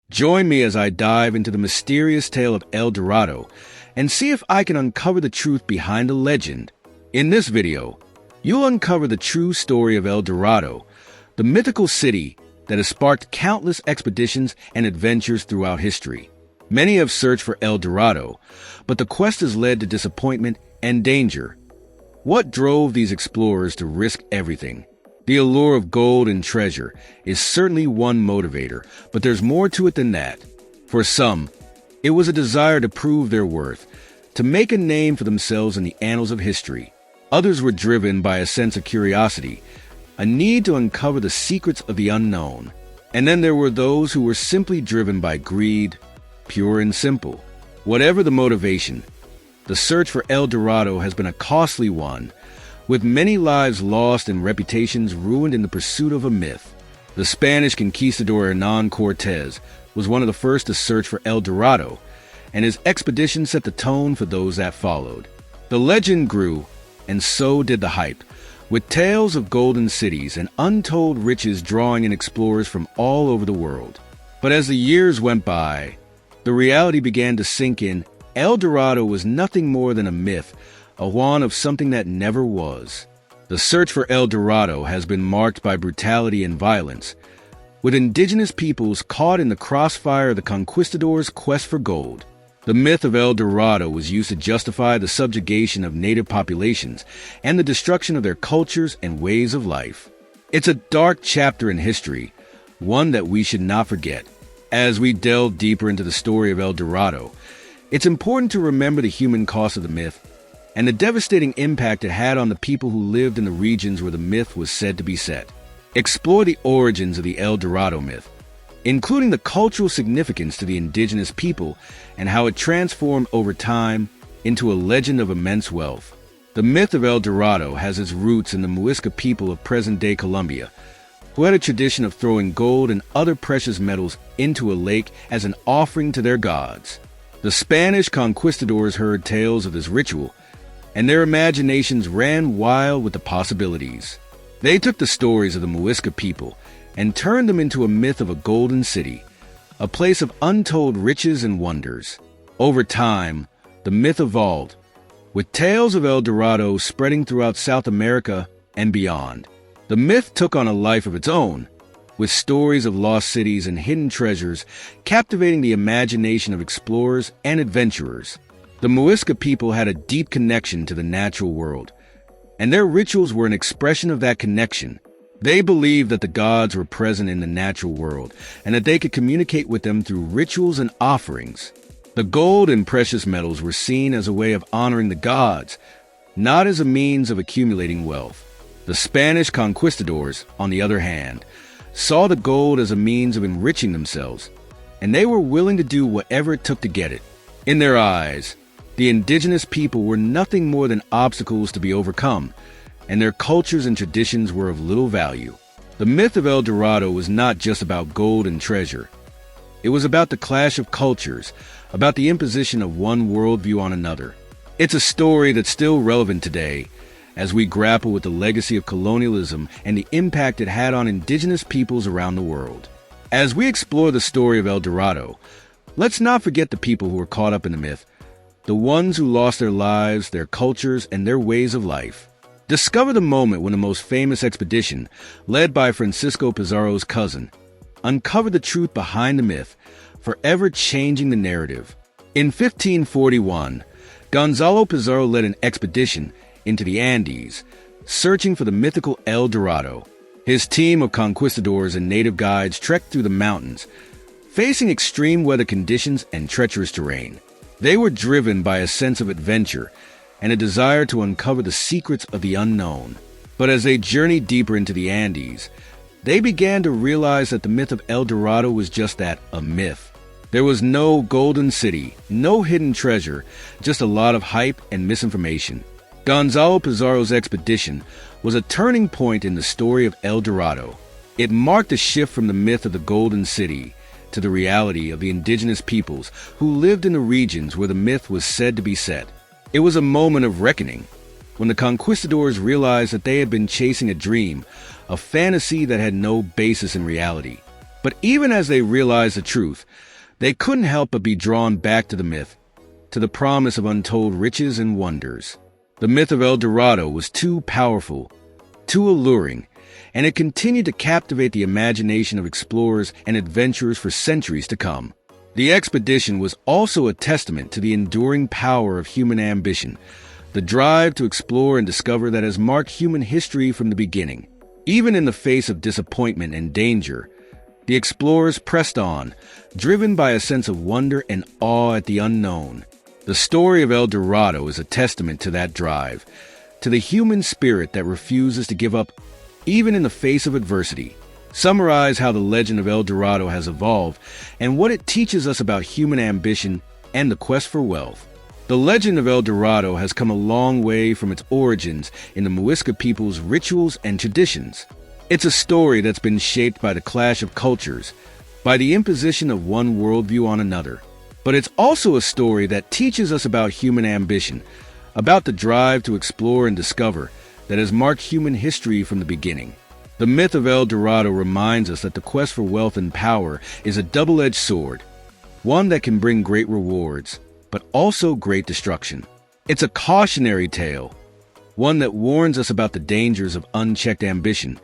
Join me as I dive into the mysterious tale of El Dorado and see if I can uncover the truth behind the legend. In this video, you'll uncover the true story of El Dorado, the mythical city that has sparked countless expeditions and adventures throughout history. Many have searched for El Dorado, but the quest has led to disappointment and danger. What drove these explorers to risk everything? The allure of gold and treasure is certainly one motivator, but there's more to it than that. For some, it was a desire to prove their worth, to make a name for themselves in the annals of history. Others were driven by a sense of curiosity, a need to uncover the secrets of the unknown. And then there were those who were simply driven by greed, pure and simple. Whatever the motivation, the search for El Dorado has been a costly one, with many lives lost and reputations ruined in the pursuit of a myth. The Spanish conquistador Hernán Cortés was one of the first to search for El Dorado, and his expedition set the tone for those that followed. The legend grew, and so did the hype, with tales of golden cities and untold riches drawing in explorers from all over the world. But as the years went by, the reality began to sink in. El Dorado was nothing more than a myth, a wand of something that never was. The search for El Dorado has been marked by brutality and violence, with indigenous peoples caught in the crossfire of the conquistadors' quest for gold. The myth of El Dorado was used to justify the subjugation of native populations and the destruction of their cultures and ways of life. It's a dark chapter in history, one that we should not forget. As we delve deeper into the story of El Dorado, it's important to remember the human cost of the myth and the devastating impact it had on the people who lived in the regions where the myth was said to be set. Explore the origins of the El Dorado myth, including the cultural significance to the indigenous people and how it transformed over time into a legend of immense wealth. The myth of El Dorado has its roots in the Muisca people of present-day Colombia, who had a tradition of throwing gold and other precious metals into a lake as an offering to their gods. The Spanish conquistadors heard tales of this ritual, and their imaginations ran wild with the possibilities. They took the stories of the Muisca people and turned them into a myth of a golden city, a place of untold riches and wonders. Over time, the myth evolved, with tales of El Dorado spreading throughout South America and beyond. The myth took on a life of its own, with stories of lost cities and hidden treasures captivating the imagination of explorers and adventurers. The Muisca people had a deep connection to the natural world, and their rituals were an expression of that connection. They believed that the gods were present in the natural world, and that they could communicate with them through rituals and offerings. The gold and precious metals were seen as a way of honoring the gods, not as a means of accumulating wealth. The Spanish conquistadors, on the other hand, saw the gold as a means of enriching themselves, and they were willing to do whatever it took to get it. In their eyes, the indigenous people were nothing more than obstacles to be overcome, and their cultures and traditions were of little value. The myth of El Dorado was not just about gold and treasure. It was about the clash of cultures, about the imposition of one worldview on another. It's a story that's still relevant today, as we grapple with the legacy of colonialism and the impact it had on indigenous peoples around the world. As we explore the story of El Dorado, let's not forget the people who were caught up in the myth, the ones who lost their lives, their cultures, and their ways of life. Discover the moment when the most famous expedition, led by Francisco Pizarro's cousin, uncovered the truth behind the myth, forever changing the narrative. In 1541, Gonzalo Pizarro led an expedition into the Andes, searching for the mythical El Dorado. His team of conquistadors and native guides trekked through the mountains, facing extreme weather conditions and treacherous terrain. They were driven by a sense of adventure and a desire to uncover the secrets of the unknown. But as they journeyed deeper into the Andes, they began to realize that the myth of El Dorado was just that, a myth. There was no golden city, no hidden treasure, just a lot of hype and misinformation. Gonzalo Pizarro's expedition was a turning point in the story of El Dorado. It marked a shift from the myth of the golden city to the reality of the indigenous peoples who lived in the regions where the myth was said to be set. It was a moment of reckoning, when the conquistadors realized that they had been chasing a dream, a fantasy that had no basis in reality. But even as they realized the truth, they couldn't help but be drawn back to the myth, to the promise of untold riches and wonders. The myth of El Dorado was too powerful, too alluring, and it continued to captivate the imagination of explorers and adventurers for centuries to come. The expedition was also a testament to the enduring power of human ambition, the drive to explore and discover that has marked human history from the beginning. Even in the face of disappointment and danger, the explorers pressed on, driven by a sense of wonder and awe at the unknown. The story of El Dorado is a testament to that drive, to the human spirit that refuses to give up even in the face of adversity. Summarize how the legend of El Dorado has evolved and what it teaches us about human ambition and the quest for wealth. The legend of El Dorado has come a long way from its origins in the Muisca people's rituals and traditions. It's a story that's been shaped by the clash of cultures, by the imposition of one worldview on another. But it's also a story that teaches us about human ambition, about the drive to explore and discover that has marked human history from the beginning. The myth of El Dorado reminds us that the quest for wealth and power is a double-edged sword, one that can bring great rewards, but also great destruction. It's a cautionary tale, one that warns us about the dangers of unchecked ambition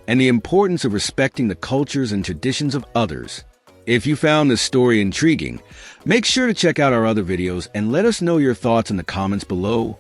and the importance of respecting the cultures and traditions of others. If you found this story intriguing, make sure to check out our other videos and let us know your thoughts in the comments below.